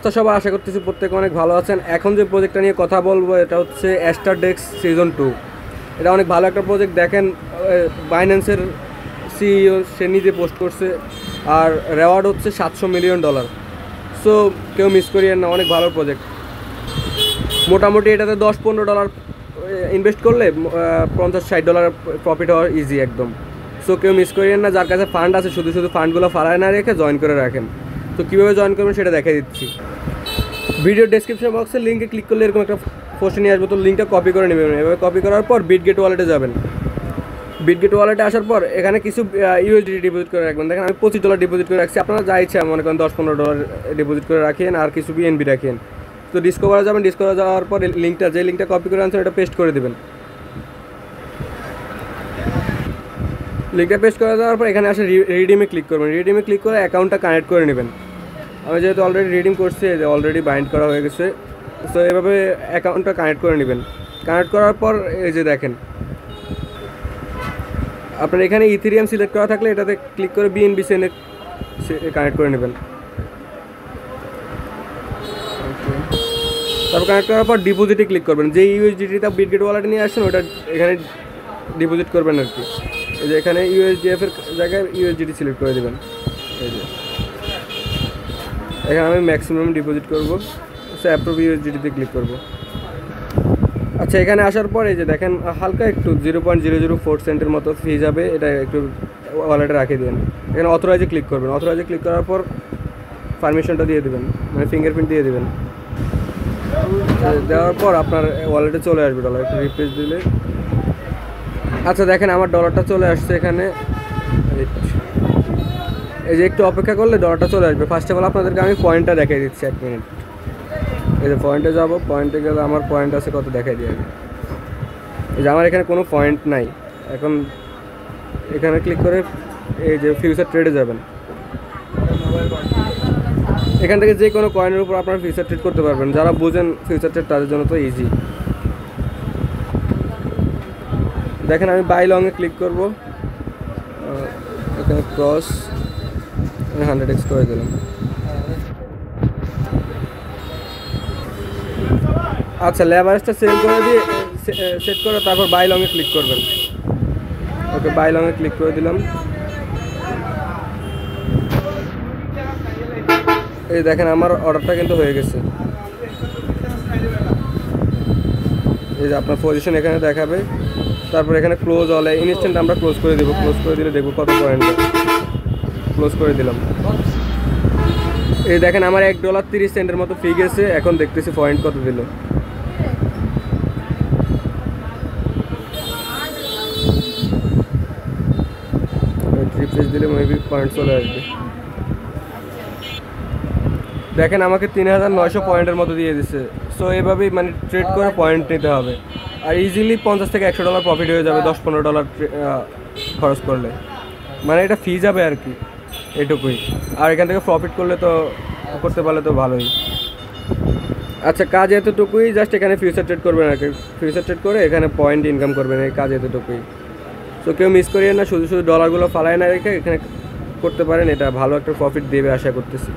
অবস্থা সবাই আশা করতেছি প্রত্যেকে অনেক ভালো আছেন। এখন যে প্রজেক্টটা নিয়ে কথা বলবো এটা হচ্ছে অ্যাস্টারডেক্স সিজন 2। এটা অনেক ভালো একটা প্রজেক্ট। দেখেন বাইন্যান্সের সিইও সে নিজে পোস্ট করছে, আর রেওয়ার্ড হচ্ছে $700 মিলিয়ন। সো কেউ মিস করিয়েন না, অনেক ভালো প্রজেক্ট। মোটামুটি এটাতে $10-15 ইনভেস্ট করলে $50-60 প্রফিট হওয়ার ইজি একদম। সো কেউ মিস করিয়েন না। যার কাছে ফান্ড আছে শুধু ফান্ডগুলো ফালায় না রেখে জয়েন করে রাখেন। তো কীভাবে জয়েন করবেন সেটা দেখাই দিচ্ছি। ভিডিও ডেসক্রিপশন বক্সে লিঙ্কে ক্লিক করলে এরকম একটা পোস্টে নিয়ে আসবো। তো লিঙ্কটা কপি করে নেবেন। এভাবে কপি করার পর বিটগেট ওয়ালেটে যাবেন। বিটগেট ওয়ালেটে আসার পর এখানে কিছু ইউএসডি ডিপোজিট করে রাখবেন। দেখেন আমি $25 ডিপোজিট করে রাখছি। আপনারা যা ইচ্ছা মনে করেন $10-15 ডিপোজিট করে রাখেন, আর কিছু বিএনবি রাখেন। তো ডিসকভারে যাবেন। ডিসকভারে যাওয়ার পর যে লিঙ্কটা কপি করে আনছেন এটা পেস্ট করে দেবেন। লিঙ্কটা পেস্ট করে দেওয়ার পর এখানে আসে রিডিমে ক্লিক করবেন। রিডিমে ক্লিক করে অ্যাকাউন্টটা কানেক্ট করে নেবেন। আমি যেহেতু অলরেডি রিডিম করছি, অলরেডি বাইন্ড করা হয়ে গেছে। সো এভাবে অ্যাকাউন্টটা কানেক্ট করে নেবেন। কানেক্ট করার পর এই যে দেখেন আপনার এখানে ইথেরিয়াম সিলেক্ট করা থাকলে এটাতে ক্লিক করে বিএনবি সেনে কানেক্ট করে নেবেন। তারপর কানেক্ট করার পর ডিপোজিটে ক্লিক করবেন। যে ইউএসডিটিটা বিটগেট ওয়ালেটে নিয়ে আসছেন ওটা এখানে ডিপোজিট করবেন আর কি। এই যে এখানে ইউএসডিএফের জায়গায় ইউএসডিটি সিলেক্ট করে দেবেন। এই যে এখানে আমি ম্যাক্সিমাম ডিপোজিট করবো। সো অ্যাপ্রুভ ইউএসডিটিতে ক্লিক করব। আচ্ছা, এখানে আসার পর এই যে দেখেন হালকা একটু 0.004 সেন্টের মতো ফি যাবে। এটা একটু ওয়ালেটে রাখে দেন। এখানে অথরাইজে ক্লিক করবেন। অথরাইজে ক্লিক করার পর পারমিশনটা দিয়ে দেবেন, মানে ফিঙ্গারপ্রিন্ট দিয়ে দেবেন। দেওয়ার পর আপনার ওয়ালেটে চলে আসবে ডলার। একটু রিফ্রেশ দিলে আচ্ছা দেখেন আমার ডলারটা চলে আসছে এখানে। এই যে একটু অপেক্ষা করলে ডলারটা চলে আসবে। ফার্স্ট অফ অল আপনাদেরকে আমি পয়েন্টটা দেখাই দিচ্ছি, 1 মিনিট। এই যে পয়েন্টে যাব, পয়েন্টে গেলে আমার পয়েন্ট আছে কত দেখাই দিয়ে। এই যে আমার এখানে কোনো পয়েন্ট নাই। এখন এখানে ক্লিক করে এই যে ফিউচার ট্রেডে যাবেন। এখান থেকে যে কোনো কয়েনের উপর আপনারা ফিউচার ট্রেড করতে পারবেন। যারা বুঝেন ফিউচার ট্রেড তাদের জন্য তো ইজি। দেখেন আমি বাই লংয়ে ক্লিক করব। এখানে ক্রস 100x করে দিলাম। আচ্ছা, লেভারেজটা সেল করে দিয়ে সেট করে তারপর বাই লংয়ে ক্লিক করবেন। ওকে, বাই লংয়ে ক্লিক করে দিলাম। এই দেখেন আমার অর্ডারটা কিন্তু হয়ে গেছে। এই যে আপনার পজিশন এখানে দেখাবে। তারপর এখানে ক্লোজ অল, ইনস্ট্যান্ট আমরা ক্লোজ করে দেবো। ক্লোজ করে দিলে দেখবো কত পয়েন্ট। ক্লোজ করে দিলাম। এই দেখেন আমার $1.30 মতো ফি গেছে। এখন দেখতেছি পয়েন্ট কত দিল। রিফ্রেশ দিলে মেবি পয়েন্ট চলে আসবে। দেখেন আমাকে 3900 পয়েন্টের মতো দিয়ে দিচ্ছে। সো এভাবেই মানে ট্রেড করে পয়েন্ট নিতে হবে। আর ইজিলি $50-100 প্রফিট হয়ে যাবে $10-15 খরচ করলে। মানে এটা ফি যাবে আর কি, এটুকুই। আর এখান থেকে প্রফিট করলে তো করতে পারলে তো ভালোই। আচ্ছা, কাজ এতটুকুই। জাস্ট এখানে ফিউচার ট্রেড করবেন আর কি। ফিউচার ট্রেড করে এখানে পয়েন্ট ইনকাম করবেন। এই কাজ এতটুকুই। সো কেউ মিস করিয়ে না, শুধু ডলারগুলো ফালায় না রেখে এখানে করতে পারেন। এটা ভালো একটা প্রফিট দেবে আশা করতেছি।